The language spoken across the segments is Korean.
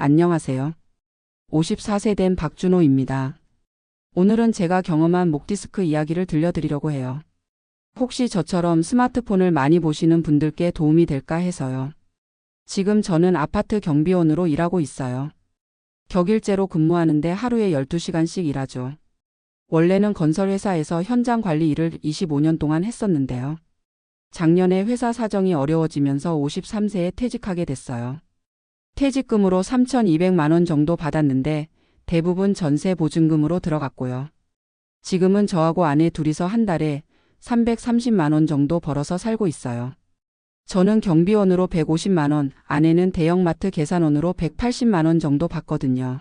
안녕하세요. 54세 된 박준호입니다. 오늘은 제가 경험한 목 디스크 이야기를 들려드리려고 해요. 혹시 저처럼 스마트폰을 많이 보시는 분들께 도움이 될까 해서요. 지금 저는 아파트 경비원으로 일하고 있어요. 격일제로 근무하는데 하루에 12시간씩 일하죠. 원래는 건설회사에서 현장 관리 일을 25년 동안 했었는데요. 작년에 회사 사정이 어려워지면서 53세에 퇴직하게 됐어요. 퇴직금으로 3,200만 원 정도 받았는데 대부분 전세 보증금으로 들어갔고요. 지금은 저하고 아내 둘이서 한 달에 330만 원 정도 벌어서 살고 있어요. 저는 경비원으로 150만 원, 아내는 대형마트 계산원으로 180만 원 정도 받거든요.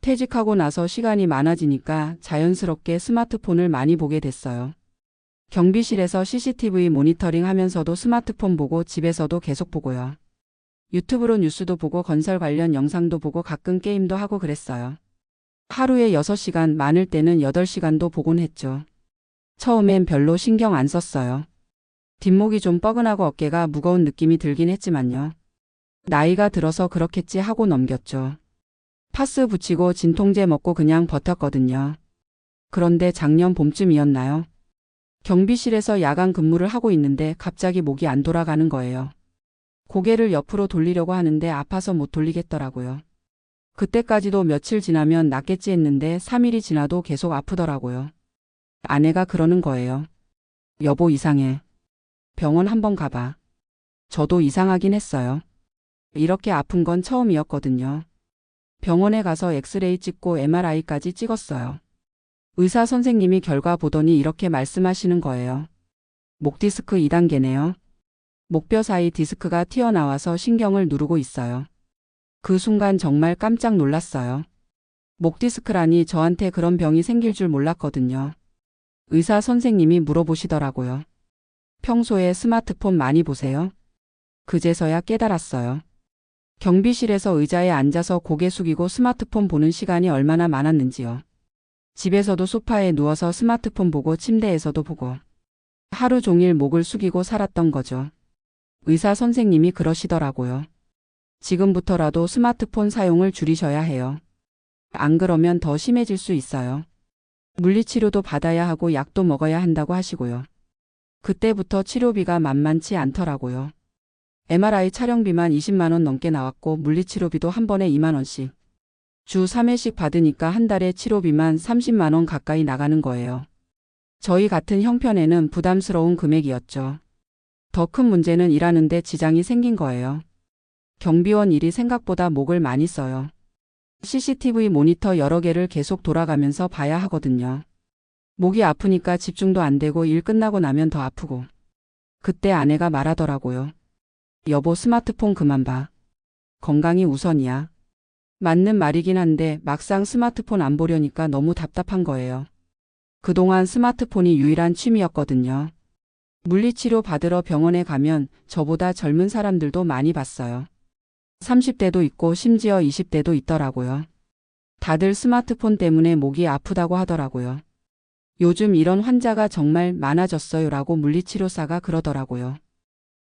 퇴직하고 나서 시간이 많아지니까 자연스럽게 스마트폰을 많이 보게 됐어요. 경비실에서 CCTV 모니터링 하면서도 스마트폰 보고 집에서도 계속 보고요. 유튜브로 뉴스도 보고 건설 관련 영상도 보고 가끔 게임도 하고 그랬어요. 하루에 6시간, 많을 때는 8시간도 보곤 했죠. 처음엔 별로 신경 안 썼어요. 뒷목이 좀 뻐근하고 어깨가 무거운 느낌이 들긴 했지만요. 나이가 들어서 그렇겠지 하고 넘겼죠. 파스 붙이고 진통제 먹고 그냥 버텼거든요. 그런데 작년 봄쯤이었나요? 경비실에서 야간 근무를 하고 있는데 갑자기 목이 안 돌아가는 거예요. 고개를 옆으로 돌리려고 하는데 아파서 못 돌리겠더라고요. 그때까지도 며칠 지나면 낫겠지 했는데 3일이 지나도 계속 아프더라고요. 아내가 그러는 거예요. 여보, 이상해. 병원 한번 가봐. 저도 이상하긴 했어요. 이렇게 아픈 건 처음이었거든요. 병원에 가서 엑스레이 찍고 MRI까지 찍었어요. 의사 선생님이 결과 보더니 이렇게 말씀하시는 거예요. 목 디스크 2단계네요. 목뼈 사이 디스크가 튀어나와서 신경을 누르고 있어요. 그 순간 정말 깜짝 놀랐어요. 목 디스크라니 저한테 그런 병이 생길 줄 몰랐거든요. 의사 선생님이 물어보시더라고요. 평소에 스마트폰 많이 보세요? 그제서야 깨달았어요. 경비실에서 의자에 앉아서 고개 숙이고 스마트폰 보는 시간이 얼마나 많았는지요. 집에서도 소파에 누워서 스마트폰 보고 침대에서도 보고 하루 종일 목을 숙이고 살았던 거죠. 의사 선생님이 그러시더라고요. 지금부터라도 스마트폰 사용을 줄이셔야 해요. 안 그러면 더 심해질 수 있어요. 물리치료도 받아야 하고 약도 먹어야 한다고 하시고요. 그때부터 치료비가 만만치 않더라고요. MRI 촬영비만 20만 원 넘게 나왔고 물리치료비도 한 번에 2만 원씩. 주 3회씩 받으니까 한 달에 치료비만 30만 원 가까이 나가는 거예요. 저희 같은 형편에는 부담스러운 금액이었죠. 더 큰 문제는 일하는데 지장이 생긴 거예요. 경비원 일이 생각보다 목을 많이 써요. CCTV 모니터 여러 개를 계속 돌아가면서 봐야 하거든요. 목이 아프니까 집중도 안 되고 일 끝나고 나면 더 아프고. 그때 아내가 말하더라고요. 여보, 스마트폰 그만 봐. 건강이 우선이야. 맞는 말이긴 한데 막상 스마트폰 안 보려니까 너무 답답한 거예요. 그동안 스마트폰이 유일한 취미였거든요. 물리치료 받으러 병원에 가면 저보다 젊은 사람들도 많이 봤어요. 30대도 있고 심지어 20대도 있더라고요. 다들 스마트폰 때문에 목이 아프다고 하더라고요. 요즘 이런 환자가 정말 많아졌어요 라고 물리치료사가 그러더라고요.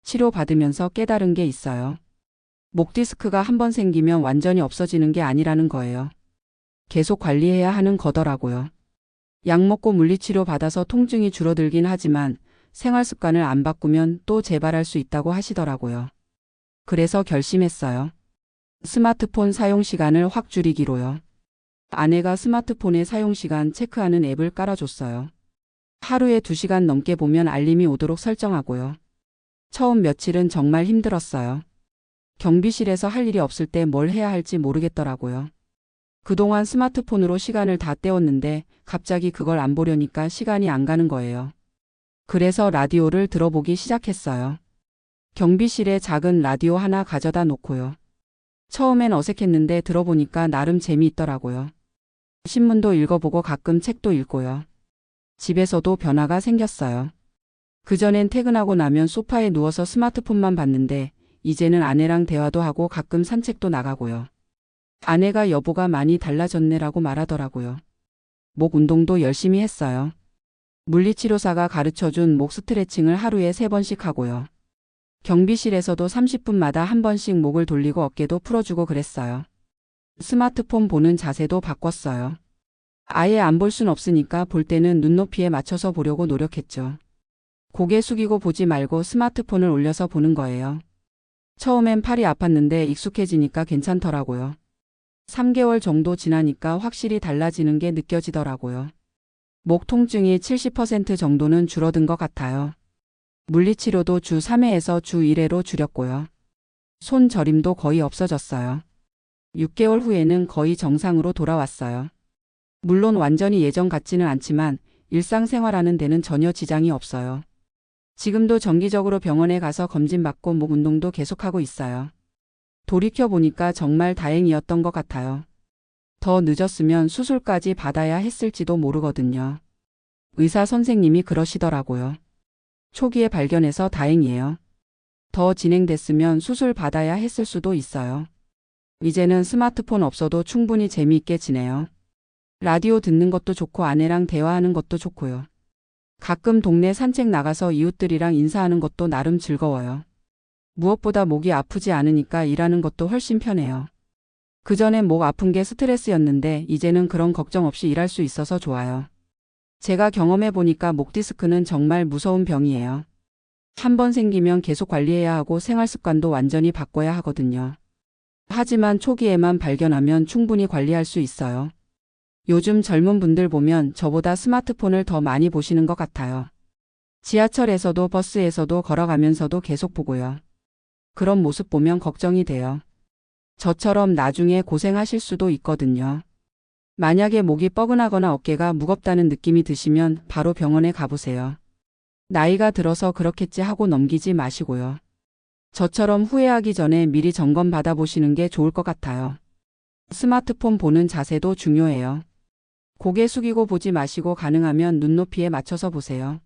치료받으면서 깨달은 게 있어요. 목 디스크가 한번 생기면 완전히 없어지는 게 아니라는 거예요. 계속 관리해야 하는 거더라고요. 약 먹고 물리치료 받아서 통증이 줄어들긴 하지만 생활 습관을 안 바꾸면 또 재발할 수 있다고 하시더라고요. 그래서 결심했어요. 스마트폰 사용 시간을 확 줄이기로요. 아내가 스마트폰의 사용 시간 체크하는 앱을 깔아줬어요. 하루에 2시간 넘게 보면 알림이 오도록 설정하고요. 처음 며칠은 정말 힘들었어요. 경비실에서 할 일이 없을 때 뭘 해야 할지 모르겠더라고요. 그동안 스마트폰으로 시간을 다 때웠는데 갑자기 그걸 안 보려니까 시간이 안 가는 거예요. 그래서 라디오를 들어보기 시작했어요. 경비실에 작은 라디오 하나 가져다 놓고요. 처음엔 어색했는데 들어보니까 나름 재미있더라고요. 신문도 읽어보고 가끔 책도 읽고요. 집에서도 변화가 생겼어요. 그전엔 퇴근하고 나면 소파에 누워서 스마트폰만 봤는데 이제는 아내랑 대화도 하고 가끔 산책도 나가고요. 아내가 여보가 많이 달라졌네라고 말하더라고요. 목 운동도 열심히 했어요. 물리치료사가 가르쳐준 목 스트레칭을 하루에 3번씩 하고요. 경비실에서도 30분마다 한 번씩 목을 돌리고 어깨도 풀어주고 그랬어요. 스마트폰 보는 자세도 바꿨어요. 아예 안 볼 순 없으니까 볼 때는 눈높이에 맞춰서 보려고 노력했죠. 고개 숙이고 보지 말고 스마트폰을 올려서 보는 거예요. 처음엔 팔이 아팠는데 익숙해지니까 괜찮더라고요. 3개월 정도 지나니까 확실히 달라지는 게 느껴지더라고요. 목 통증이 70% 정도는 줄어든 것 같아요. 물리치료도 주 3회에서 주 1회로 줄였고요. 손 저림도 거의 없어졌어요. 6개월 후에는 거의 정상으로 돌아왔어요. 물론 완전히 예전 같지는 않지만 일상생활하는 데는 전혀 지장이 없어요. 지금도 정기적으로 병원에 가서 검진받고 목 운동도 계속하고 있어요. 돌이켜보니까 정말 다행이었던 것 같아요. 더 늦었으면 수술까지 받아야 했을지도 모르거든요. 의사 선생님이 그러시더라고요. 초기에 발견해서 다행이에요. 더 진행됐으면 수술 받아야 했을 수도 있어요. 이제는 스마트폰 없어도 충분히 재미있게 지내요. 라디오 듣는 것도 좋고 아내랑 대화하는 것도 좋고요. 가끔 동네 산책 나가서 이웃들이랑 인사하는 것도 나름 즐거워요. 무엇보다 목이 아프지 않으니까 일하는 것도 훨씬 편해요. 그전엔 목 아픈 게 스트레스였는데 이제는 그런 걱정 없이 일할 수 있어서 좋아요. 제가 경험해 보니까 목 디스크는 정말 무서운 병이에요. 한번 생기면 계속 관리해야 하고 생활 습관도 완전히 바꿔야 하거든요. 하지만 초기에만 발견하면 충분히 관리할 수 있어요. 요즘 젊은 분들 보면 저보다 스마트폰을 더 많이 보시는 것 같아요. 지하철에서도 버스에서도 걸어가면서도 계속 보고요. 그런 모습 보면 걱정이 돼요. 저처럼 나중에 고생하실 수도 있거든요. 만약에 목이 뻐근하거나 어깨가 무겁다는 느낌이 드시면 바로 병원에 가보세요. 나이가 들어서 그렇겠지 하고 넘기지 마시고요. 저처럼 후회하기 전에 미리 점검 받아보시는 게 좋을 것 같아요. 스마트폰 보는 자세도 중요해요. 고개 숙이고 보지 마시고 가능하면 눈높이에 맞춰서 보세요.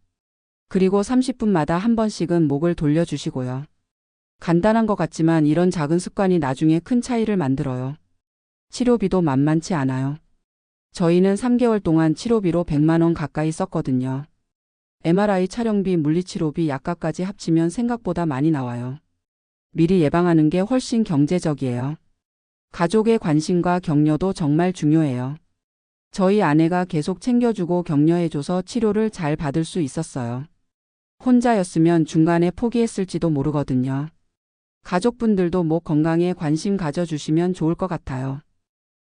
그리고 30분마다 한 번씩은 목을 돌려주시고요. 간단한 것 같지만 이런 작은 습관이 나중에 큰 차이를 만들어요. 치료비도 만만치 않아요. 저희는 3개월 동안 치료비로 100만 원 가까이 썼거든요. MRI 촬영비, 물리치료비, 약값까지 합치면 생각보다 많이 나와요. 미리 예방하는 게 훨씬 경제적이에요. 가족의 관심과 격려도 정말 중요해요. 저희 아내가 계속 챙겨주고 격려해줘서 치료를 잘 받을 수 있었어요. 혼자였으면 중간에 포기했을지도 모르거든요. 가족분들도 목 건강에 관심 가져주시면 좋을 것 같아요.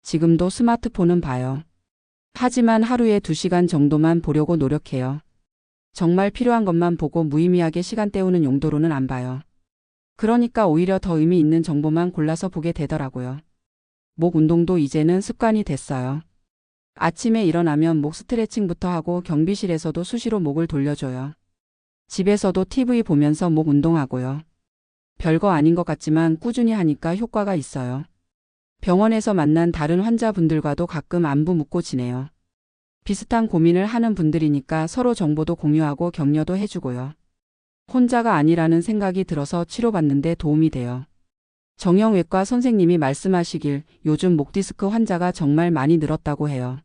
지금도 스마트폰은 봐요. 하지만 하루에 2시간 정도만 보려고 노력해요. 정말 필요한 것만 보고 무의미하게 시간 때우는 용도로는 안 봐요. 그러니까 오히려 더 의미 있는 정보만 골라서 보게 되더라고요. 목 운동도 이제는 습관이 됐어요. 아침에 일어나면 목 스트레칭부터 하고 경비실에서도 수시로 목을 돌려줘요. 집에서도 TV 보면서 목 운동하고요. 별거 아닌 것 같지만 꾸준히 하니까 효과가 있어요. 병원에서 만난 다른 환자분들과도 가끔 안부 묻고 지내요. 비슷한 고민을 하는 분들이니까 서로 정보도 공유하고 격려도 해주고요. 혼자가 아니라는 생각이 들어서 치료받는데 도움이 돼요. 정형외과 선생님이 말씀하시길 요즘 목 디스크 환자가 정말 많이 늘었다고 해요.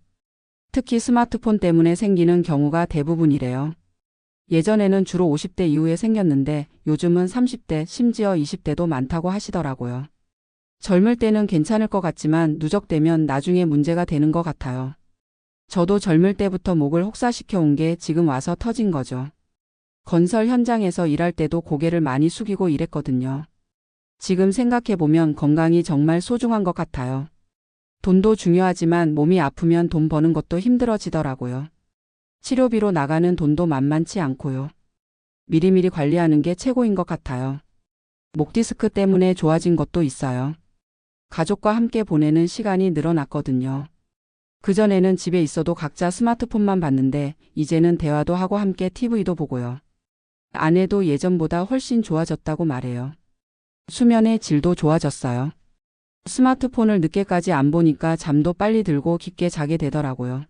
특히 스마트폰 때문에 생기는 경우가 대부분이래요. 예전에는 주로 50대 이후에 생겼는데 요즘은 30대 심지어 20대도 많다고 하시더라고요. 젊을 때는 괜찮을 것 같지만 누적되면 나중에 문제가 되는 것 같아요. 저도 젊을 때부터 목을 혹사시켜 온 게 지금 와서 터진 거죠. 건설 현장에서 일할 때도 고개를 많이 숙이고 일했거든요. 지금 생각해보면 건강이 정말 소중한 것 같아요. 돈도 중요하지만 몸이 아프면 돈 버는 것도 힘들어지더라고요. 치료비로 나가는 돈도 만만치 않고요. 미리미리 관리하는 게 최고인 것 같아요. 목 디스크 때문에 좋아진 것도 있어요. 가족과 함께 보내는 시간이 늘어났거든요. 그전에는 집에 있어도 각자 스마트폰만 봤는데 이제는 대화도 하고 함께 TV도 보고요. 아내도 예전보다 훨씬 좋아졌다고 말해요. 수면의 질도 좋아졌어요. 스마트폰을 늦게까지 안 보니까 잠도 빨리 들고 깊게 자게 되더라고요.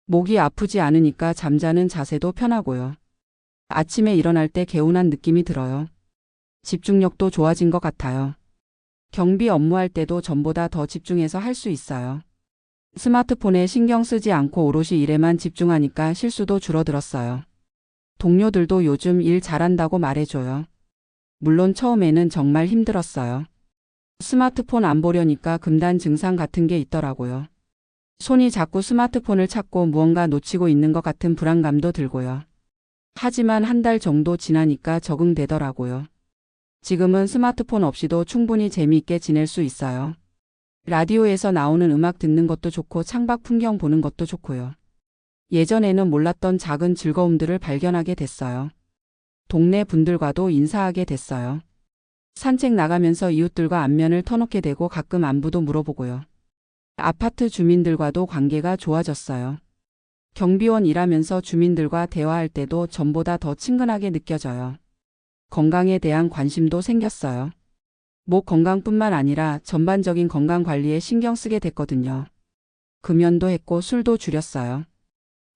목이 아프지 않으니까 잠자는 자세도 편하고요. 아침에 일어날 때 개운한 느낌이 들어요. 집중력도 좋아진 것 같아요. 경비 업무할 때도 전보다 더 집중해서 할 수 있어요. 스마트폰에 신경 쓰지 않고 오롯이 일에만 집중하니까 실수도 줄어들었어요. 동료들도 요즘 일 잘한다고 말해줘요. 물론 처음에는 정말 힘들었어요. 스마트폰 안 보려니까 금단 증상 같은 게 있더라고요. 손이 자꾸 스마트폰을 찾고 무언가 놓치고 있는 것 같은 불안감도 들고요. 하지만 한 달 정도 지나니까 적응되더라고요. 지금은 스마트폰 없이도 충분히 재미있게 지낼 수 있어요. 라디오에서 나오는 음악 듣는 것도 좋고 창밖 풍경 보는 것도 좋고요. 예전에는 몰랐던 작은 즐거움들을 발견하게 됐어요. 동네 분들과도 인사하게 됐어요. 산책 나가면서 이웃들과 안면을 터놓게 되고 가끔 안부도 물어보고요. 아파트 주민들과도 관계가 좋아졌어요. 경비원 일하면서 주민들과 대화할 때도 전보다 더 친근하게 느껴져요. 건강에 대한 관심도 생겼어요. 목 건강뿐만 아니라 전반적인 건강 관리에 신경 쓰게 됐거든요. 금연도 했고 술도 줄였어요.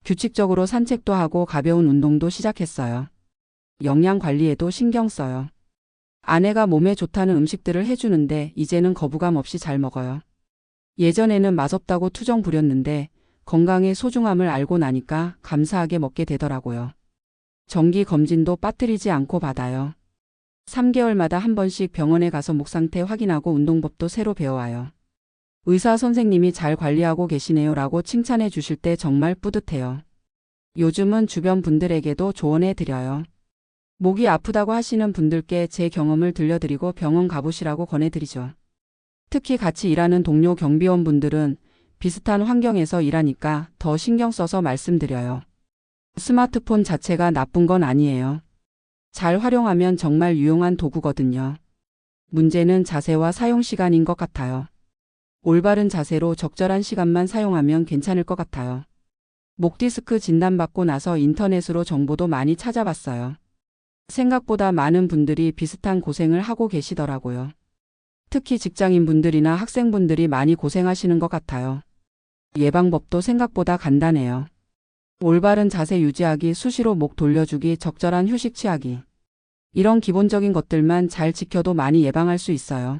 규칙적으로 산책도 하고 가벼운 운동도 시작했어요. 영양 관리에도 신경 써요. 아내가 몸에 좋다는 음식들을 해주는데 이제는 거부감 없이 잘 먹어요. 예전에는 맛없다고 투정 부렸는데 건강의 소중함을 알고 나니까 감사하게 먹게 되더라고요. 정기 검진도 빠뜨리지 않고 받아요. 3개월마다 한 번씩 병원에 가서 목 상태 확인하고 운동법도 새로 배워와요. 의사 선생님이 잘 관리하고 계시네요 라고 칭찬해 주실 때 정말 뿌듯해요. 요즘은 주변 분들에게도 조언해 드려요. 목이 아프다고 하시는 분들께 제 경험을 들려드리고 병원 가보시라고 권해드리죠. 특히 같이 일하는 동료 경비원분들은 비슷한 환경에서 일하니까 더 신경 써서 말씀드려요. 스마트폰 자체가 나쁜 건 아니에요. 잘 활용하면 정말 유용한 도구거든요. 문제는 자세와 사용 시간인 것 같아요. 올바른 자세로 적절한 시간만 사용하면 괜찮을 것 같아요. 목 디스크 진단받고 나서 인터넷으로 정보도 많이 찾아봤어요. 생각보다 많은 분들이 비슷한 고생을 하고 계시더라고요. 특히 직장인분들이나 학생분들이 많이 고생하시는 것 같아요. 예방법도 생각보다 간단해요. 올바른 자세 유지하기, 수시로 목 돌려주기, 적절한 휴식 취하기. 이런 기본적인 것들만 잘 지켜도 많이 예방할 수 있어요.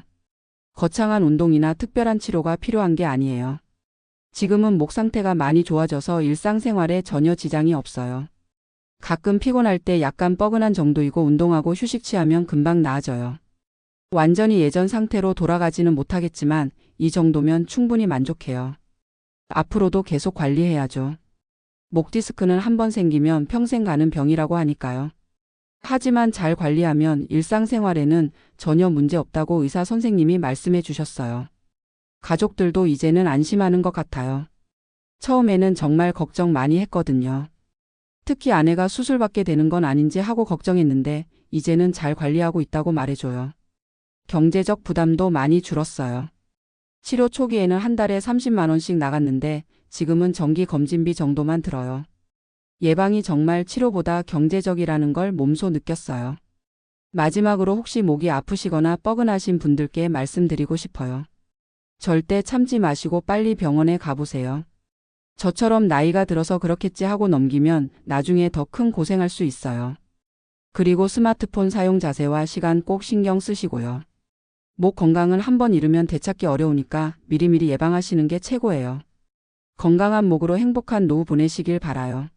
거창한 운동이나 특별한 치료가 필요한 게 아니에요. 지금은 목 상태가 많이 좋아져서 일상생활에 전혀 지장이 없어요. 가끔 피곤할 때 약간 뻐근한 정도이고 운동하고 휴식 취하면 금방 나아져요. 완전히 예전 상태로 돌아가지는 못하겠지만 이 정도면 충분히 만족해요. 앞으로도 계속 관리해야죠. 목 디스크는 한번 생기면 평생 가는 병이라고 하니까요. 하지만 잘 관리하면 일상생활에는 전혀 문제 없다고 의사 선생님이 말씀해 주셨어요. 가족들도 이제는 안심하는 것 같아요. 처음에는 정말 걱정 많이 했거든요. 특히 아내가 수술받게 되는 건 아닌지 하고 걱정했는데 이제는 잘 관리하고 있다고 말해줘요. 경제적 부담도 많이 줄었어요. 치료 초기에는 한 달에 30만 원씩 나갔는데 지금은 정기 검진비 정도만 들어요. 예방이 정말 치료보다 경제적이라는 걸 몸소 느꼈어요. 마지막으로 혹시 목이 아프시거나 뻐근하신 분들께 말씀드리고 싶어요. 절대 참지 마시고 빨리 병원에 가보세요. 저처럼 나이가 들어서 그렇겠지 하고 넘기면 나중에 더 큰 고생할 수 있어요. 그리고 스마트폰 사용 자세와 시간 꼭 신경 쓰시고요. 목 건강은 한번 잃으면 되찾기 어려우니까 미리미리 예방하시는 게 최고예요. 건강한 목으로 행복한 노후 보내시길 바라요.